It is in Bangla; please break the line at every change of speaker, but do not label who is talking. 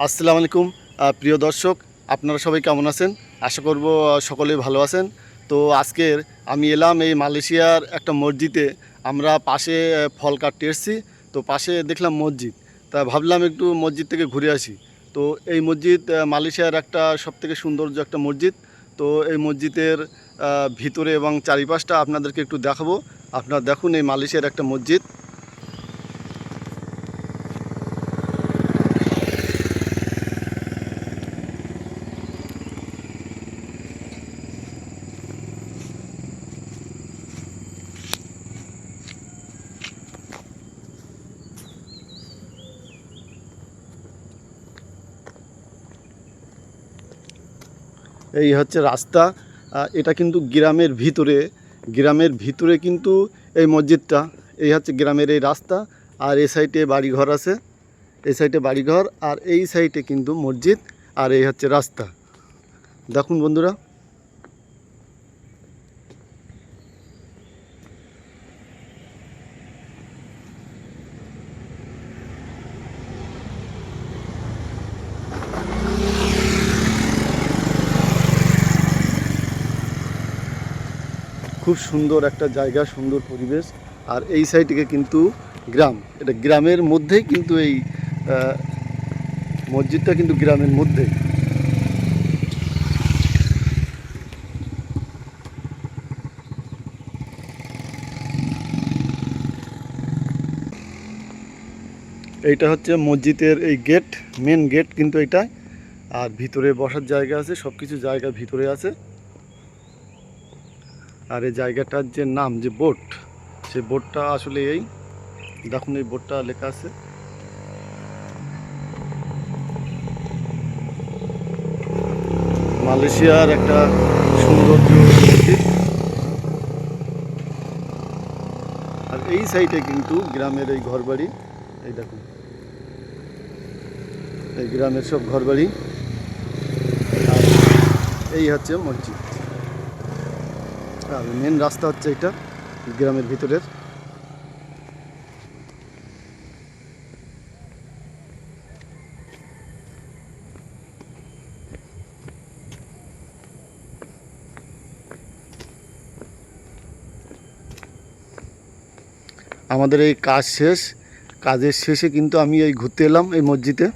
আসসালামু আলাইকুম প্রিয় দর্শক, আপনারা সবাই কেমন আছেন? আশা করব সকলেই ভালো আছেন। তো আজকের আমি এলাম এই মালয়েশিয়ার একটা মসজিদে। আমরা পাশে ফল কাটতে এসেছি। তো পাশে দেখলাম মসজিদ, তা ভাবলাম একটু মসজিদ থেকে ঘুরে আসি। তো এই মসজিদ মালয়েশিয়ার একটা সবথেকে সৌন্দর্য একটা মসজিদ। তো এই মসজিদের ভিতরে এবং চারিপাশটা আপনাদেরকে একটু দেখাবো। আপনারা দেখুন, এই মালয়েশিয়ার একটা মসজিদ। এই হচ্ছে রাস্তা। এটা কিন্তু গ্রামের ভিতরে কিন্তু এই মসজিদটা। এই হচ্ছে গ্রামের এই রাস্তা, আর এই সাইডে বাড়িঘর আছে। এই সাইডে বাড়িঘর, আর এই সাইডে কিন্তু মসজিদ, আর এই হচ্ছে রাস্তা। দেখুন বন্ধুরা, খুব সুন্দর একটা জায়গা, সুন্দর পরিবেশ। আর এই সাইডে কিন্তু গ্রাম। এটা গ্রামের মধ্যেই কিন্তু এই আহ, মসজিদটা কিন্তু গ্রামের মধ্যেই। এইটা হচ্ছে মসজিদের এই গেট, মেন গেট কিন্তু এইটাই। আর ভিতরে বসার জায়গা আছে, সব কিছু জায়গা ভিতরে আছে। আর এই জায়গাটার যে নাম, যে বোট, সেই বোটটা আসলে এই দেখুন, এই বোটটা লেখা আছে। মালয়েশিয়ার একটা সৌন্দর্য মসজিদ। আর এই সাইডে কিন্তু গ্রামের এই ঘরবাড়ি। এই দেখুন, এই গ্রামের সব ঘরবাড়ি। আর এই হচ্ছে মসজিদ। আর মেন রাস্তা হচ্ছে এটা, গ্রামের ভিতরের। আমাদের এই কাজ শেষ, কাজের শেষে কিন্তু আমি এই ঘুরতে এলাম এই মসজিদে।